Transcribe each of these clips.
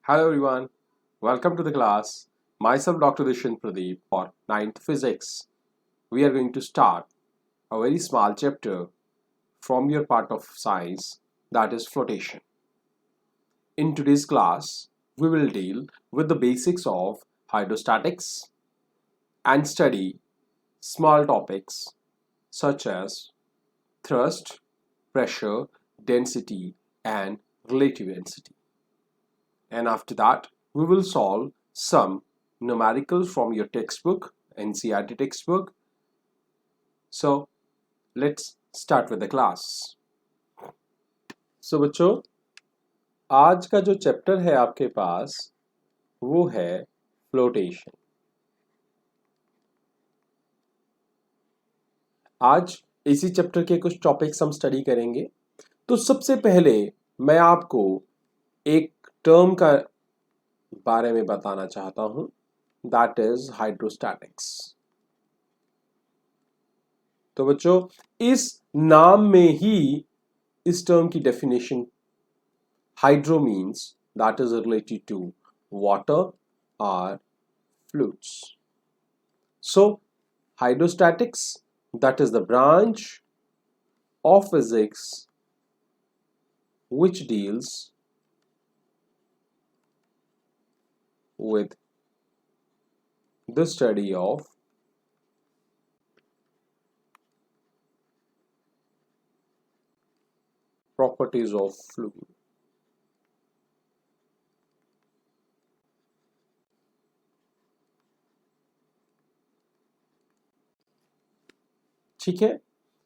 Hello everyone, welcome to the class. Myself Dr. Dishan Pradeep for 9th Physics. We are going to start a very small chapter from your part of science, that is flotation. In today's class, we will deal with the basics of hydrostatics and study small topics such as thrust, pressure, density and relative density. And after that, we will solve some numericals from your textbook, NCERT textbook. So let's start with the class. So बच्चों, आज का जो chapter है आपके पास वो है flotation. आज इसी चैप्टर के कुछ टॉपिक्स हम स्टडी करेंगे. तो सबसे पहले मैं आपको एक टर्म का बारे में बताना चाहता हूं, दैट इज हाइड्रोस्टैटिक्स. तो बच्चों, इस नाम में ही इस टर्म की definition, hydro means that is related to water और fluids. So hydrostatics, that is the branch of physics which deals with the study of properties of fluid. ठीक है.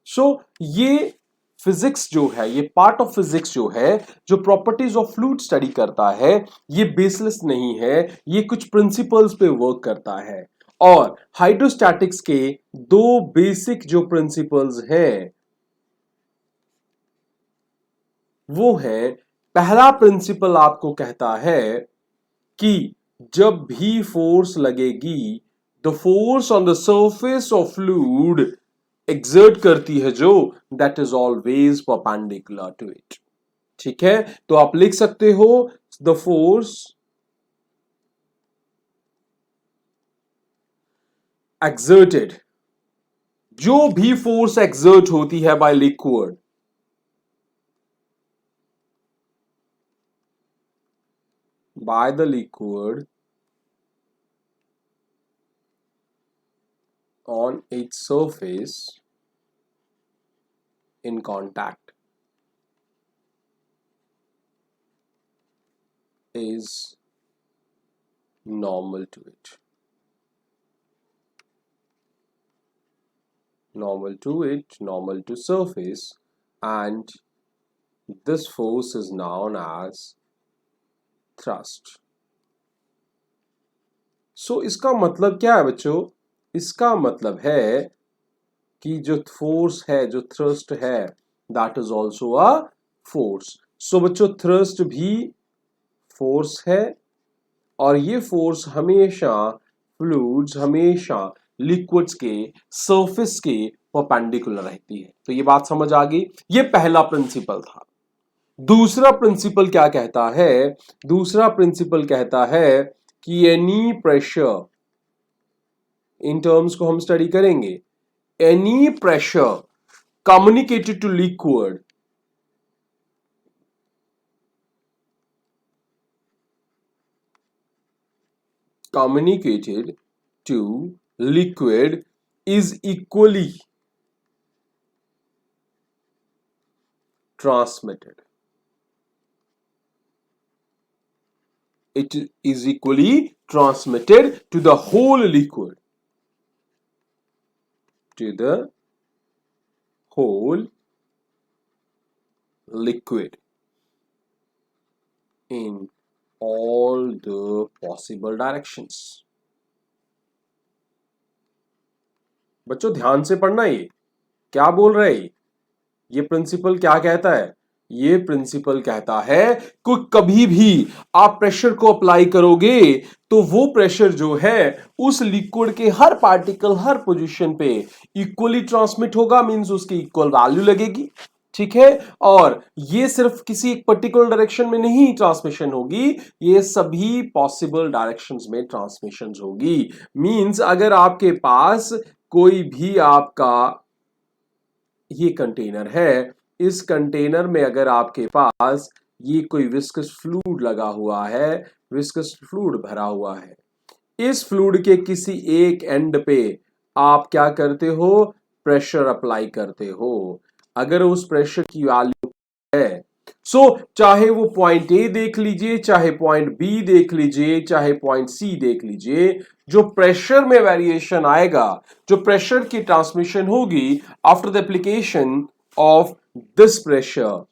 सो ये फिजिक्स जो है, ये पार्ट ऑफ फिजिक्स जो है, जो प्रॉपर्टीज ऑफ फ्लूइड स्टडी करता है, ये बेसलेस नहीं है, ये कुछ प्रिंसिपल्स पे वर्क करता है. और हाइड्रोस्टैटिक्स के दो बेसिक जो प्रिंसिपल्स हैं वो है, पहला प्रिंसिपल आपको कहता है कि जब भी फोर्स लगेगी, the force on the surface of fluid exert करती है जो, that is always perpendicular to it. ठीक है. तो आप लिख सकते हो द फोर्स एक्सर्टेड, जो भी फोर्स एक्सर्ट होती है by liquid, by the liquid on its surface in contact is normal to it. Normal to it, normal to surface, and this force is known as thrust. So इसका मतलब क्या है बच्चों? इसका मतलब है कि जो फोर्स है, जो थ्रस्ट है, that is also a force. So बच्चों, थ्रस्ट भी फोर्स है और ये फोर्स हमेशा फ्लूइड्स, हमेशा लिक्विड्स के सरफेस के परपेंडिकुलर रहती है. तो ये बात समझ आ गई. ये पहला प्रिंसिपल था. दूसरा प्रिंसिपल क्या कहता है? दूसरा प्रिंसिपल कहता है कि एनी प्रेशर, इन टर्म्स को हम स्टडी करेंगे, any pressure communicated to liquid communicated to liquid is equally transmitted. It is equally transmitted to the whole liquid. To the whole liquid in all the possible directions. बच्चों ध्यान से पढ़ना. ये क्या बोल रहे हैं? ये प्रिंसिपल क्या कहता है? ये प्रिंसिपल कहता है कि कभी भी आप प्रेशर को अप्लाई करोगे तो वो प्रेशर जो है उस लिक्विड के हर पार्टिकल, हर पोजीशन पे इक्वली ट्रांसमिट होगा. मींस उसकी इक्वल वैल्यू लगेगी. ठीक है। और ये सिर्फ किसी एक पर्टिकुलर डायरेक्शन में नहीं ट्रांसमिशन होगी, ये सभी पॉसिबल डायरेक्शंस में ट्रांसमिशन होगी। मींस अगर आपके पास कोई भी आपका ये कंटेनर है, इस कंटेनर में अगर आपके पास ये कोई विस्कस फ्लूइड लगा हुआ है, विस्कस फ्लूइड भरा हुआ है, इस फ्लूइड के किसी एक एंड पे आप क्या करते हो, प्रेशर अप्लाई करते हो। अगर उस प्रेशर की वैल्यू है, सो चाहे वो पॉइंट ए देख लीजिए, चाहे पॉइंट बी देख लीजिए, चाहे पॉइंट सी देख लीजिए, जो प्रेशर में वेरिएशन आएगा, जो प्रेशर की ट्रांसमिशन होगी after the application of this pressure,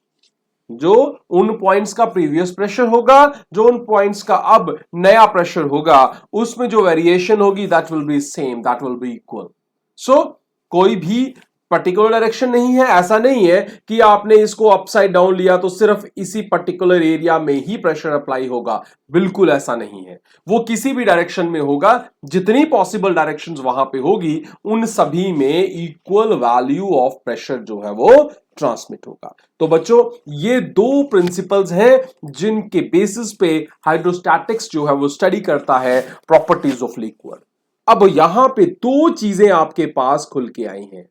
जो उन पॉइंट्स का प्रीवियस प्रेशर होगा, जो उन पॉइंट्स का अब नया प्रेशर होगा, उसमें जो वेरिएशन होगी that will be same, that will be equal. So कोई भी पर्टिकुलर डायरेक्शन नहीं है, ऐसा नहीं है कि आपने इसको अपसाइड डाउन लिया तो सिर्फ इसी पर्टिकुलर एरिया में ही प्रेशर अप्लाई होगा, बिल्कुल ऐसा नहीं है। वो किसी भी डायरेक्शन में होगा, जितनी पॉसिबल डायरेक्शंस वहां पे होगी उन सभी में इक्वल वैल्यू ऑफ प्रेशर जो है वो ट्रांसमिट होगा। तो बच्चों ये दो प्रिंसिपल्स हैं जिनके बेसिस पे हाइड्रोस्टैटिक्स जो है वो स्टडी करता है प्रॉपर्टीज ऑफ लिक्विड। अब यहां पे दो चीजें आपके पास खुल के आई हैं।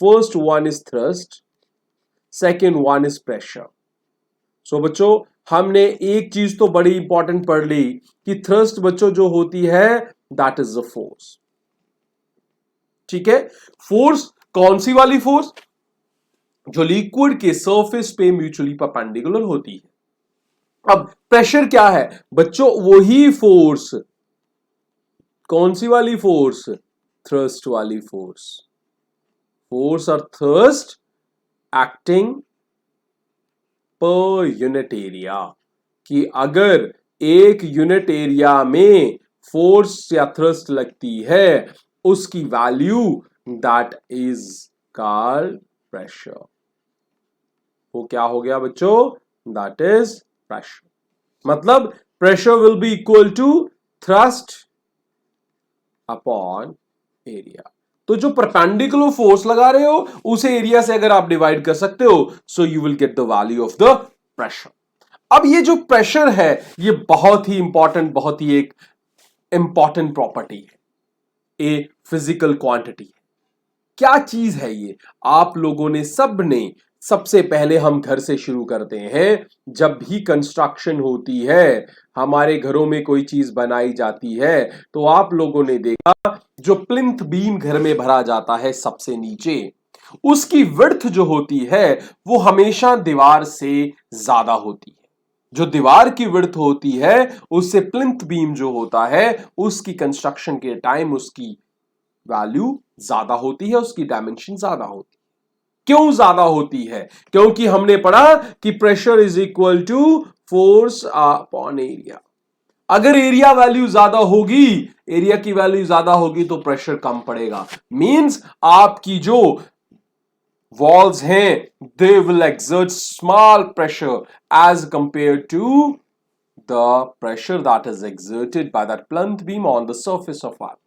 First one is thrust, second one is pressure. So बच्चों हमने एक चीज तो बड़ी इंपॉर्टेंट पढ़ ली कि थ्रस्ट बच्चों जो होती है दैट इज द फोर्स। ठीक है, फोर्स कौन सी वाली फोर्स, जो लिक्विड के सरफेस पे म्यूचुअली परपेंडिकुलर होती है। अब प्रेशर क्या है बच्चों, वही फोर्स, कौन सी वाली फोर्स, थ्रस्ट वाली फोर्स। फोर्स और थ्रस्ट एक्टिंग पर यूनिट एरिया, कि अगर एक यूनिट एरिया में फोर्स या थ्रस्ट लगती है उसकी value that is called pressure. वो क्या हो गया बच्चों, दैट इज प्रेशर। मतलब pressure will be equal to thrust upon area. तो जो परपेंडिकुलर फोर्स लगा रहे हो उसे एरिया से अगर आप डिवाइड कर सकते हो, so you will get the value of the pressure. अब ये जो प्रेशर है ये बहुत ही इंपॉर्टेंट, बहुत ही एक इंपॉर्टेंट प्रॉपर्टी है, ए फिजिकल क्वांटिटी है। क्या चीज है ये, आप लोगों ने सबने, सबसे पहले हम घर से शुरू करते हैं, जब भी कंस्ट्रक्शन होती है, हमारे घरों में कोई चीज बनाई जाती है तो आप लोगों ने देखा जो प्लिंथ बीम घर में भरा जाता है सबसे नीचे, उसकी विड्थ जो होती है वो हमेशा दीवार से ज्यादा होती है। जो दीवार की विड्थ होती है उससे प्लिंथ बीम जो होता है उसकी कंस्ट्रक्शन के टाइम उसकी वैल्यू ज्यादा होती है, उसकी डायमेंशन ज्यादा होती है। क्यों ज्यादा होती है, क्योंकि हमने पढ़ा कि pressure is equal to force upon area. अगर एरिया वैल्यू ज्यादा होगी, एरिया की वैल्यू ज्यादा होगी तो प्रेशर कम पड़ेगा। मींस आपकी जो वॉल्स हैं they will exert small pressure as compare to the pressure that is exerted by that plinth beam on the surface of earth.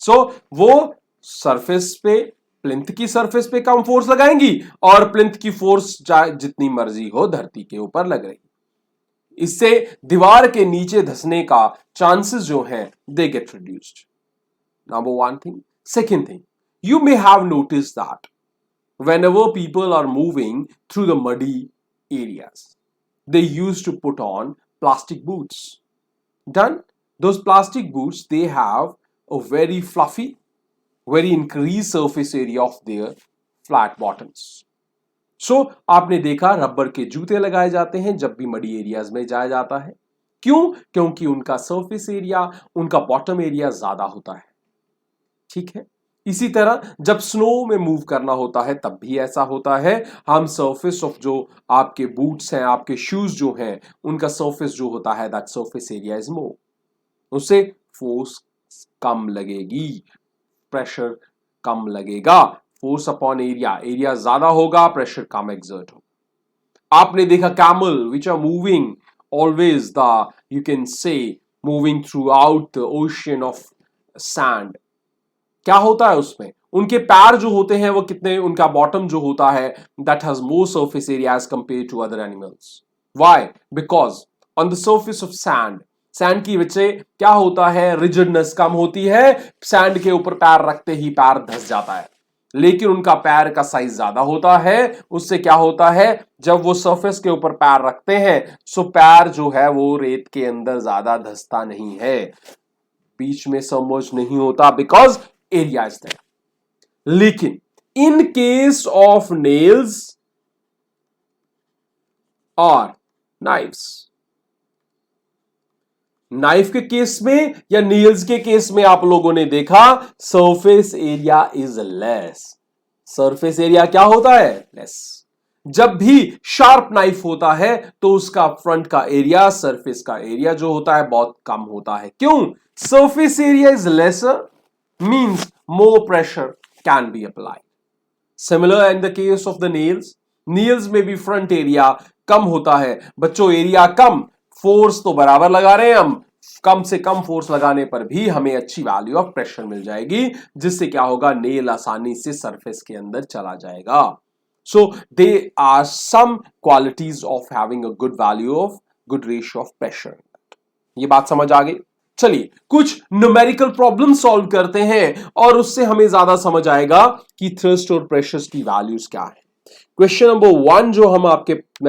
So वो सरफेस पे, प्लिंथ की सरफेस पे कम फोर्स लगाएंगी और प्लिंथ की फोर्स जितनी मर्जी हो धरती के ऊपर लग रही, इससे दीवार के नीचे धंसने का चांसेस जो हैं they get reduced. Number one thing. Second thing, you may have notice that whenever people are moving through the muddy areas, they used to put on plastic boots. Done? Those plastic boots, they have a very fluffy, very increased surface area of their flat bottoms. So आपने देखा rubber के जूते लगाए जाते हैं जब भी muddy areas में जाया जाता है। क्यों? क्योंकि उनका सरफेस एरिया, उनका बॉटम एरिया ज्यादा होता है। ठीक है, इसी तरह जब स्नो में मूव करना होता है तब भी ऐसा होता है। हम सरफेस ऑफ जो आपके बूट्स हैं, आपके शूज जो हैं, उनका सरफेस जो होता है that surface area is more, उससे फोर्स कम लगेगी, प्रेशर कम लगेगा। फोर्स अपॉन एरिया, एरिया ज्यादा होगा, प्रेशर कम एक्सर्ट होगा। आपने देखा camel which are moving always the, you can say moving throughout the ocean of sand, क्या होता है उसमें, उनके पैर जो होते हैं वो कितने, उनका बॉटम जो होता है that has more surface area as compare to other animals. Why? Because on the surface of sand, sand की वजह से क्या होता है, रिजिडनेस कम होती है, सैंड के ऊपर पैर रखते ही पैर धंस जाता है। लेकिन उनका पैर का साइज ज्यादा होता है, उससे क्या होता है, जब वो सरफेस के ऊपर पैर रखते हैं सो पैर जो है वो रेत के अंदर ज्यादा धंसता नहीं है, बीच में सबमर्ज नहीं होता, बिकॉज एरिया इज देयर। लेकिन इन केस ऑफ नेल्स और नाइफ्स, नाइफ के केस में या नील्स के केस में आप लोगों ने देखा surface area is less. Surface area क्या होता है, लेस। जब भी शार्प नाइफ होता है तो उसका फ्रंट का एरिया, सरफेस का एरिया जो होता है बहुत कम होता है। क्यों? Surface area is lesser means more pressure can be applied. Similar in the case of the nails, Niels में भी फ्रंट एरिया कम होता है। बच्चों एरिया कम, फोर्स तो बराबर लगा रहे हैं हम, कम से कम फोर्स लगाने पर भी हमें अच्छी वैल्यू ऑफ प्रेशर मिल जाएगी, जिससे क्या होगा, नेल आसानी से सरफेस के अंदर चला जाएगा। So they are some qualities of having a good value of good ratio of pressure. ये बात समझ आ गई? चलिए कुछ न्यूमेरिकल प्रॉब्लम सॉल्व करते हैं और उससे हमें ज्यादा समझ आएगा कि थ्रस्ट और प्रेशर्स की वैल्यूज क्या है। क्वेश्चन नंबर 1 जो मैं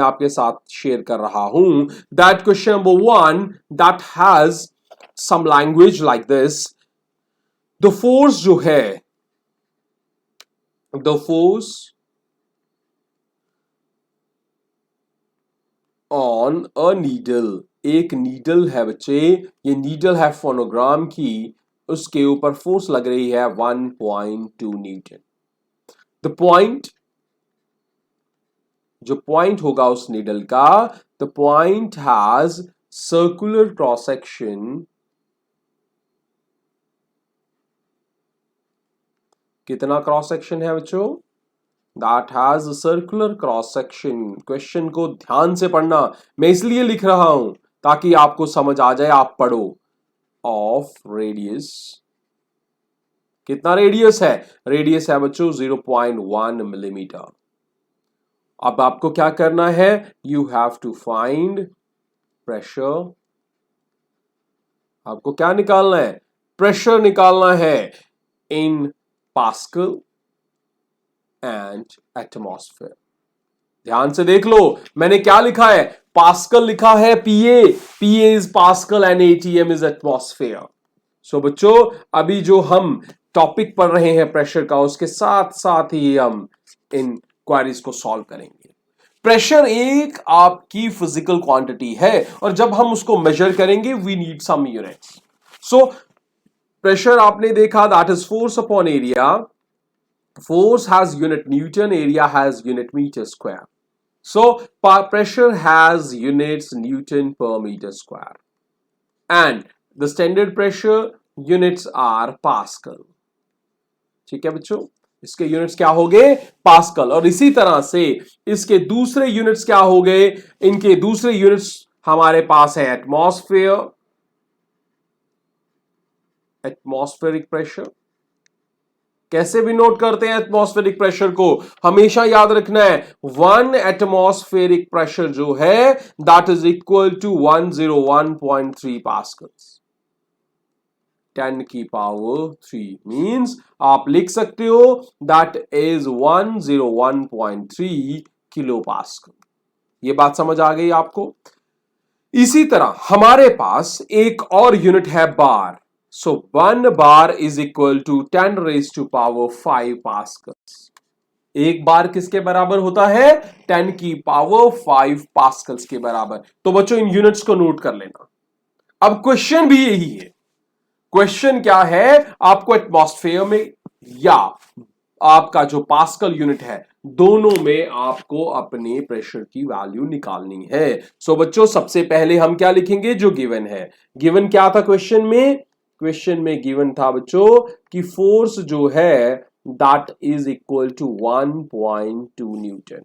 आपके साथ शेयर कर रहा हूं, that question number 1 that has some language like this. The force जो है, the force on a needle, एक नीडल है बच्चे, ये नीडल है फोनोग्राम की, उसके ऊपर फोर्स लग रही है 1.2 न्यूटन। द पॉइंट, जो पॉइंट होगा उस नीडल का, the point has circular cross section, कितना क्रॉस सेक्शन है बच्चों, that has a circular cross section. Question को ध्यान से पढ़ना, मैं इसलिए लिख रहा हूं ताकि आपको समझ आ जाए, आप पढ़ो। ऑफ रेडियस, कितना रेडियस है, रेडियस है बच्चों 0.1 मिलीमीटर। अब आपको क्या करना है, you have to find pressure. आपको क्या निकालना है, प्रेशर निकालना है इन पास्कल एंड एटमॉस्फेयर। ध्यान से देख लो, मैंने क्या लिखा है, पास्कल लिखा है, PA, PA is pascal and ATM is atmosphere. So बच्चों अभी जो हम टॉपिक पढ़ रहे हैं प्रेशर का, उसके साथ साथ ही हम इन क्वेरीज को सॉल्व करेंगे। प्रेशर एक आपकी फिजिकल क्वांटिटी है और जब हम उसको मेजर करेंगे we need some units. So pressure आपने देखा that is force upon area, force has unit Newton, area has unit meter square. So pressure has units Newton per meter square and the standard pressure units are Pascal. ठीक है बच्चों, इसके units क्या हो गए, pascal. और इसी तरह से इसके दूसरे यूनिट्स क्या हो गए, इनके दूसरे यूनिट्स हमारे पास है एटमॉस्फेयर, एटमॉस्फेरिक प्रेशर। कैसे भी नोट करते हैं एटमॉस्फेरिक प्रेशर को, हमेशा याद रखना है 1 एटमॉस्फेरिक प्रेशर जो है that is equal to 101.3 pascals. 10 की पावर 3 मींस आप लिख सकते हो दैट इज 101.3 किलो पास्कल। ये बात समझ आ गई आपको? इसी तरह हमारे पास एक और यूनिट है बार। So 1 bar is equal to 10 raised to power 5 pascals. एक बार किसके बराबर होता है, 10 की पावर 5 पास्कल्स के बराबर। तो बच्चों इन यूनिट्स को नोट कर लेना। अब क्वेश्चन भी यही है, क्वेश्चन क्या है, आपको एटमॉस्फेयर में या आपका जो पास्कल यूनिट है दोनों में आपको अपने प्रेशर की वैल्यू निकालनी है। सो बच्चों सबसे पहले हम क्या लिखेंगे, जो गिवन है। गिवन क्या था क्वेश्चन में, क्वेश्चन में गिवन था बच्चों कि फोर्स जो है that is equal to 1.2 newton.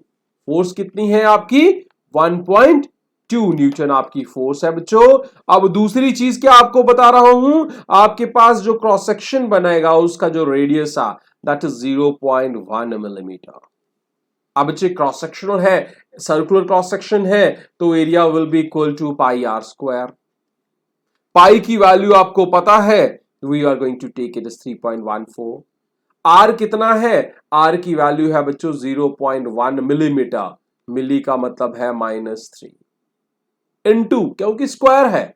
Force कितनी है आपकी, 1.2 2 न्यूटन आपकी फोर्स है बच्चों। अब दूसरी चीज क्या आपको बता रहा हूं, आपके पास जो क्रॉस सेक्शन बनेगा उसका जो रेडियस है दैट इज 0.1 मिलीमीटर। अब बच्चे क्रॉस सेक्शनल है, सर्कुलर क्रॉस सेक्शन है, तो area will be equal to pi R square. Pi की वैल्यू आपको पता है, we are going to take it is 3.14। R कितना है, आर की वैल्यू है बच्चों 0.1 मिलीमीटर, मिली का मतलब है -3 इनटू, क्योंकि स्क्वायर है,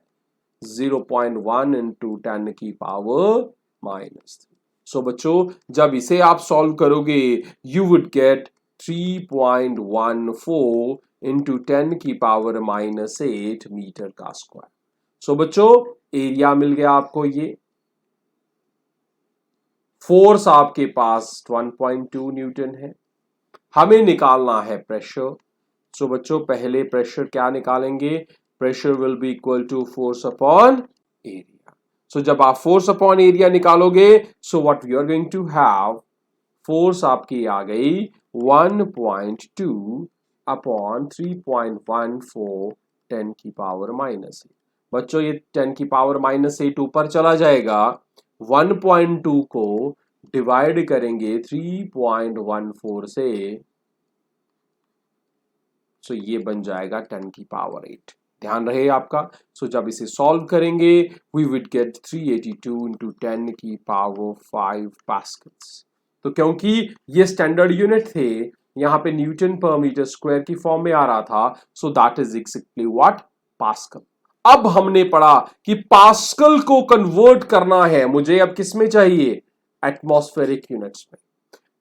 0.1 इंटू 10 की पावर -3। सो बच्चों जब इसे आप सॉल्व करोगे यू वुड गेट 3.14 इंटू 10 की पावर -8 मीटर का स्क्वायर। सो बच्चों एरिया मिल गया आपको, ये फोर्स आपके पास 1.2 न्यूटन है, हमें निकालना है प्रेशर। सो बच्चों पहले प्रेशर क्या निकालेंगे, pressure will be equal to force upon area. So जब आप फोर्स अपॉन एरिया निकालोगे, so what we are going to have, force आपकी आ गई 1.2 अपॉन 3.14 10 की पावर -8। बच्चों ये 10 की पावर -8 ऊपर चला जाएगा, 1.2 को डिवाइड करेंगे 3.14 से, सो ये बन जाएगा 10 की पावर 8। ध्यान रहे आपका। सो जब इसे सॉल्व करेंगे वी विल गेट 382 इंटू 10 की पावर 5 पास्कल्स। तो क्योंकि ये स्टैंडर्ड यूनिट थे, यहां पे न्यूटन पर मीटर स्क्वायर की फॉर्म में आ रहा था, so that is exactly what, pascal. अब हमने पढ़ा कि पास्कल को कन्वर्ट करना है मुझे, अब किस में चाहिए, एटमॉस्फेरिक यूनिट्स में।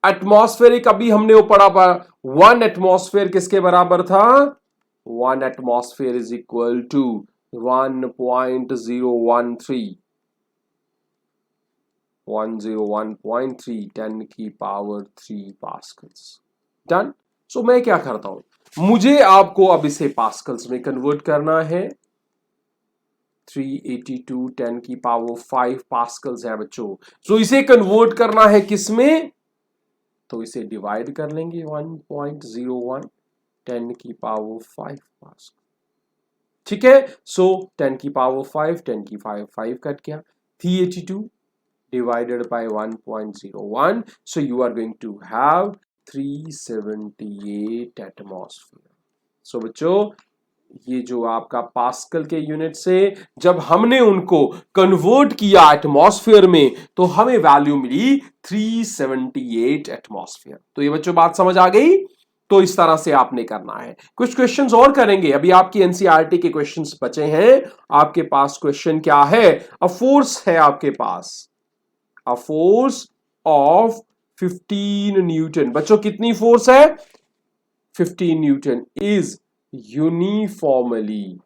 एटमॉस्फेरिक अभी हमने वो पढ़ा, 1 एटमॉस्फेयर किसके बराबर था, 1 एटमॉस्फेयर इज इक्वल टू 1.013 101.3 10 की पावर 3 पास्कल्स। डन। सो मैं क्या करता हूं, मुझे आपको अब इसे पास्कल्स में कन्वर्ट करना है। 382 10 की पावर 5 पास्कल्स है बच्चों। सो इसे कन्वर्ट करना है किसमें, तो इसे डिवाइड कर लेंगे 1.01 10 की पावर 5 पास्कल। ठीक है। सो 10 की पावर 5, 10 की 5 कट गया, 382 divided by 1.01, so you are going to have 378 atmosphere. So बच्चों ये जो आपका पास्कल के यूनिट से जब हमने उनको कन्वर्ट किया एटमॉस्फेयर में, तो हमें वैल्यू मिली 378 एटमॉस्फेयर। तो ये बच्चों बात समझ आ गई। तो इस तरह से आपने करना है। कुछ क्वेश्चंस और करेंगे, अभी आपकी एनसीईआरटी के क्वेश्चंस बचे हैं। आपके पास क्वेश्चन क्या है, अ फोर्स है आपके पास, a force of 15 न्यूटन। बच्चों कितनी फोर्स है, 15 newton is uniformly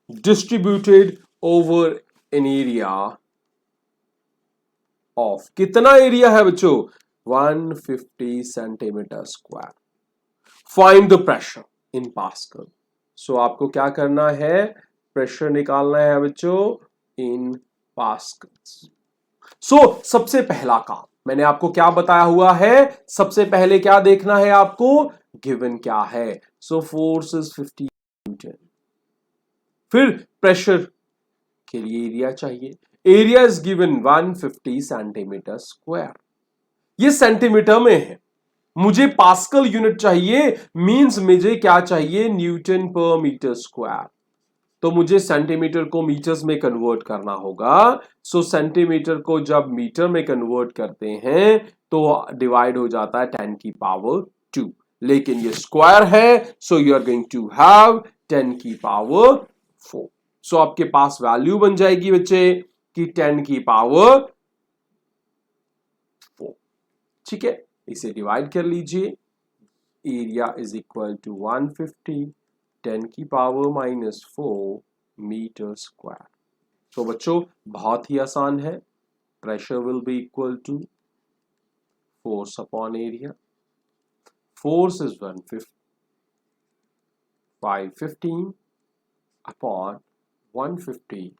distributed over an area of, कितना एरिया है बच्चों, 150 centimetre square. Find the pressure in pascal. So आपको क्या करना है, प्रेशर निकालना है बच्चों इन पास्कल्स। सो सबसे पहला काम मैंने आपको क्या बताया हुआ है, सबसे पहले क्या देखना है आपको, गिवन क्या है। सो फोर्स इज 50 न्यूटन, फिर प्रेशर के लिए एरिया चाहिए, area is given 150 centimetre square. ये सेंटीमीटर में है, मुझे पास्कल यूनिट चाहिए, मींस मुझे क्या चाहिए, न्यूटन पर मीटर स्क्वायर। तो मुझे सेंटीमीटर को मीटर्स में कन्वर्ट करना होगा। सो सेंटीमीटर को जब मीटर में कन्वर्ट करते हैं तो डिवाइड हो जाता है 10 की पावर 2, लेकिन ये स्क्वायर है, so you are going to have 10 की पावर 4। सो आपके पास वैल्यू बन जाएगी बच्चे कि 10 की पावर 4। ठीक है, इसे डिवाइड कर लीजिए, एरिया इज इक्वल टू 150 10 की पावर -4 मीटर स्क्वायर। तो बच्चों बहुत ही आसान है, pressure will be equal to force upon area. Force is 515 upon 150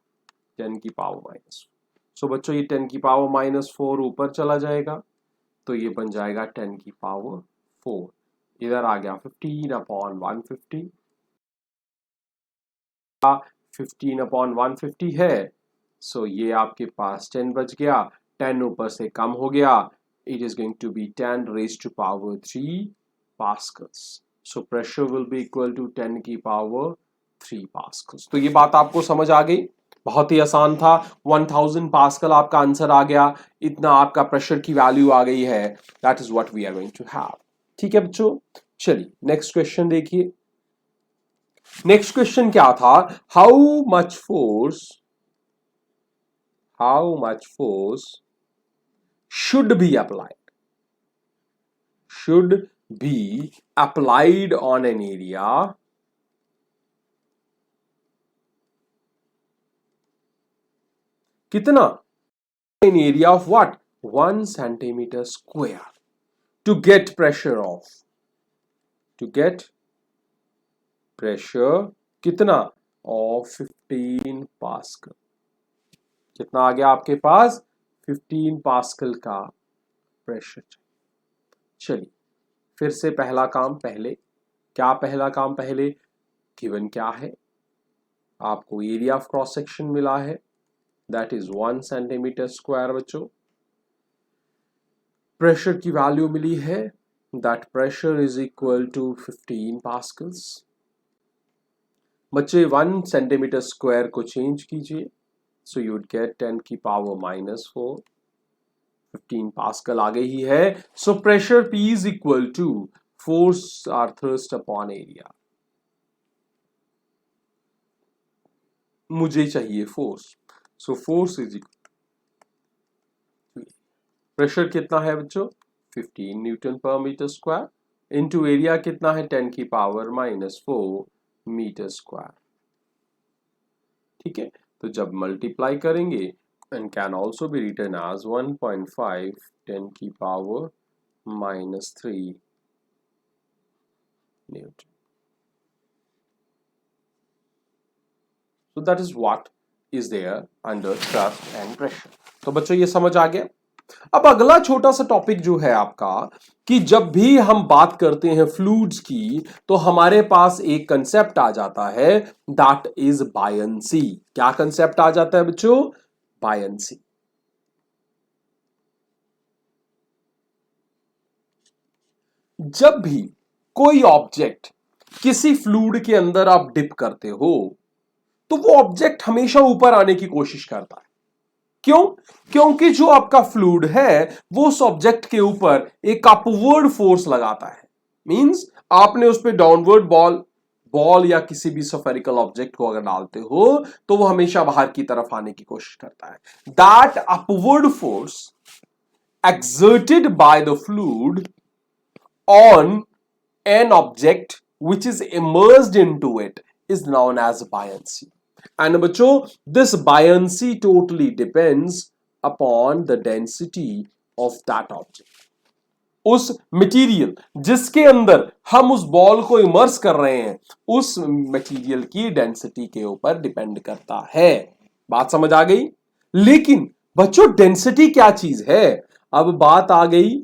10 की पावर -4। सो बच्चों ये 10 की पावर -4 ऊपर चला जाएगा, तो ये बन जाएगा 10 की पावर 4। इधर आ गया 15/150, 15/150 है, सो ये आपके पास 10 बच गया, 10 ऊपर से कम हो गया, it is going to be 10 raised to power 3 pascals. So pressure will be equal to 10 की power 3 pascals. तो ये बात आपको समझ आ गई, बहुत ही आसान था। 1000 पास्कल आपका आंसर आ गया, इतना आपका प्रेशर की वैल्यू आ गई है, that is what we are going to have. ठीक है बच्चों, चलिए नेक्स्ट क्वेश्चन देखिए। नेक्स्ट क्वेश्चन क्या था, how much force should be applied on an area कितना, an area of what, 1 centimeter square to get pressure कितना of 15 पास्कल। कितना आ गया आपके पास, 15 पास्कल का प्रेशर। चलिए फिर से पहला काम पहले, क्या पहला काम पहले, गिवन क्या है, आपको एरिया ऑफ क्रॉस सेक्शन मिला है, दैट इज 1 सेंटीमीटर स्क्वायर। बच्चों प्रेशर की वैल्यू मिली है, that pressure is equal to 15 pascals. बच्चे 1 सेंटीमीटर स्क्वायर को चेंज कीजिए, सो यू वुड गेट 10 की पावर -4, 15 पास्कल आ गई ही है। So pressure P is equal to force or thrust upon area. मुझे चाहिए force, so force is equal, pressure कितना है बच्चों, 15 न्यूटन पर मीटर स्क्वायर, इनटू एरिया कितना है, 10 की पावर -4 मीटर स्क्वायर। ठीक है, तो जब मल्टीप्लाई करेंगे, and can also be written as 1.5 10 की power -3 newton. So that is what is there under thrust and pressure. तो बच्चों ये समझ आ गया। अब अगला छोटा सा टॉपिक जो है आपका, कि जब भी हम बात करते हैं फ्लूइड्स की, तो हमारे पास एक कंसेप्ट आ जाता है, दैट इज बायंसी। क्या कंसेप्ट आ जाता है बच्चों, बायंसी। जब भी कोई ऑब्जेक्ट किसी फ्लूइड के अंदर आप डिप करते हो, तो वो ऑब्जेक्ट हमेशा ऊपर आने की कोशिश करता है। क्यों, क्योंकि जो आपका फ्लूइड है वो उस ऑब्जेक्ट के ऊपर एक अपवर्ड फोर्स लगाता है। मींस आपने उस पर डाउनवर्ड बॉल या किसी भी स्फेरिकल ऑब्जेक्ट को अगर डालते हो, तो वो हमेशा बाहर की तरफ आने की कोशिश करता है। That upward force exerted by the fluid on an object which is immersed into it is known as buoyancy. And बच्चों, this buoyancy totally depends upon the density of that object. उस मटेरियल जिसके अंदर हम उस ball को immerse कर रहे हैं, उस मटेरियल की डेंसिटी के ऊपर डिपेंड करता है। बात समझ आ गई। लेकिन बच्चों डेंसिटी क्या चीज है, अब बात आ गई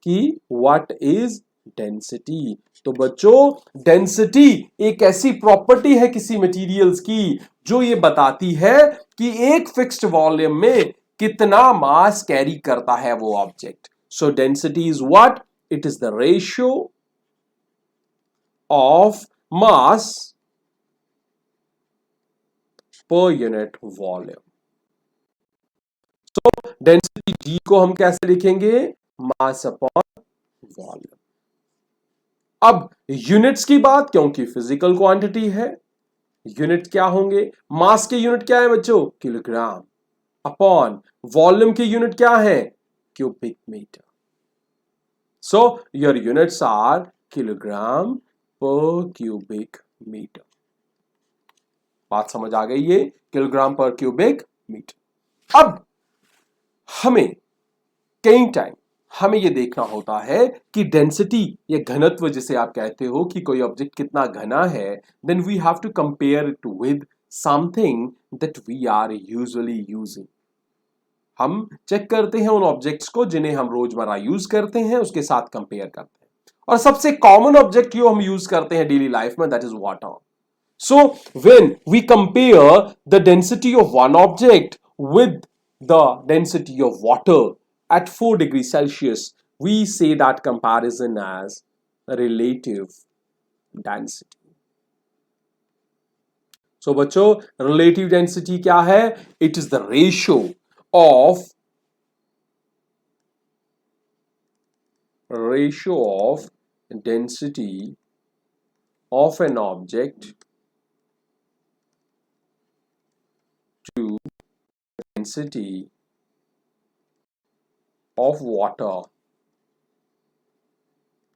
कि व्हाट इज डेंसिटी। तो बच्चों डेंसिटी एक ऐसी प्रॉपर्टी है किसी मटेरियल्स की जो ये बताती है कि एक फिक्स्ड वॉल्यूम में कितना मास कैरी करता है वो object. So density is what, it is the ratio of mass per unit volume. So density D को हम कैसे लिखेंगे, मास अपॉन वॉल्यूम। अब यूनिट्स की बात, क्योंकि फिजिकल क्वांटिटी है, यूनिट क्या होंगे, मास के यूनिट क्या है बच्चों, किलोग्राम, अपॉन वॉल्यूम के यूनिट क्या है, cubic metre. So your units are kilogram per cubic metre. बात समझ आ गई है, किलोग्राम पर क्यूबिक मीटर। अब हमें कई टाइम हमें यह देखना होता है कि डेंसिटी या घनत्व जिसे आप कहते हो कि कोई ऑब्जेक्ट कितना घना है, then we have to compare it with something that we are usually using. हम चेक करते हैं उन ऑब्जेक्ट्स को जिन्हें हम रोजमर्रा यूज करते हैं, उसके साथ कंपेयर करते हैं। और सबसे कॉमन ऑब्जेक्ट जो हम यूज करते हैं डेली लाइफ में, that is water. So when we compare the density of one object with the density of water at 4 degrees Celsius, we say that comparison as relative density. So बच्चों, relative density क्या है? It is the ratio of density of an object to density of water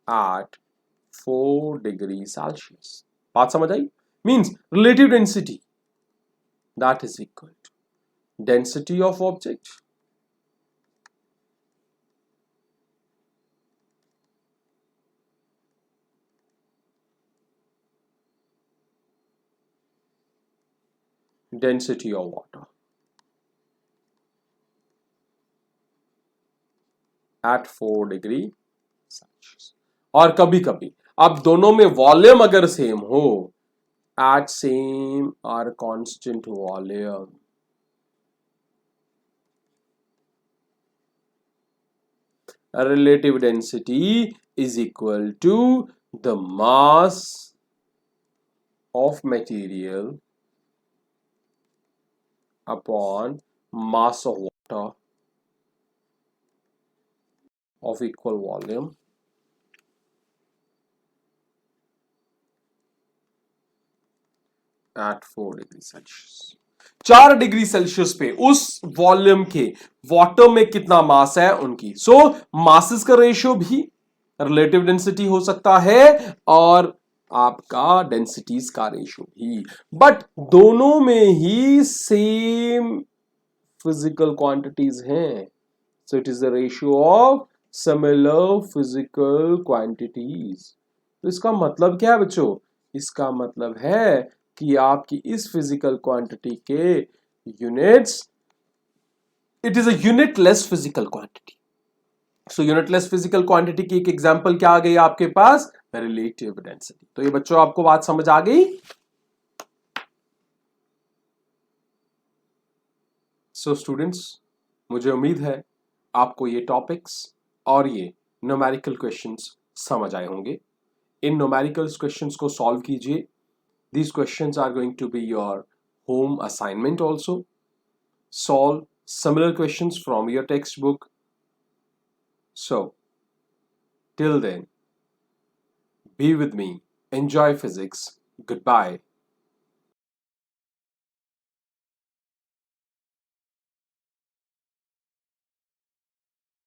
at 4 degrees Celsius. बात समझ आई? Means relative density, that is equal to density of object density of water at 4 degree Celsius. और कभी कभी अब दोनों में volume अगर same हो, at same or constant volume, relative density is equal to the mass of material upon mass of water of equal volume at 4 degree Celsius. 4 degree Celsius पे उस वॉल्यूम के वाटर में कितना मास है उनकी। सो मासेस का रेशियो भी रिलेटिव डेंसिटी हो सकता है और आपका डेंसिटीज का रेशियो भी, बट दोनों में ही सेम फिजिकल क्वांटिटीज हैं। So it is the ratio of similar physical quantities. तो इसका मतलब क्या है बच्चों? इसका मतलब है कि आपकी इस फिजिकल क्वांटिटी के units, it is a unitless physical quantity. So unitless physical quantity की एक एग्जांपल क्या आ गई आपके पास? Relative density. तो ये बच्चों आपको बात समझ आ गई? सो स्टूडेंट्स, मुझे उम्मीद है आपको ये टॉपिक्स और ये न्यूमेरिकल क्वेश्चंस समझ आए होंगे। इन न्यूमेरिकल क्वेश्चंस को सॉल्व कीजिए। These questions are going to be your home assignment also. Solve similar questions from your textbook. So, till then, be with me. Enjoy physics. Goodbye.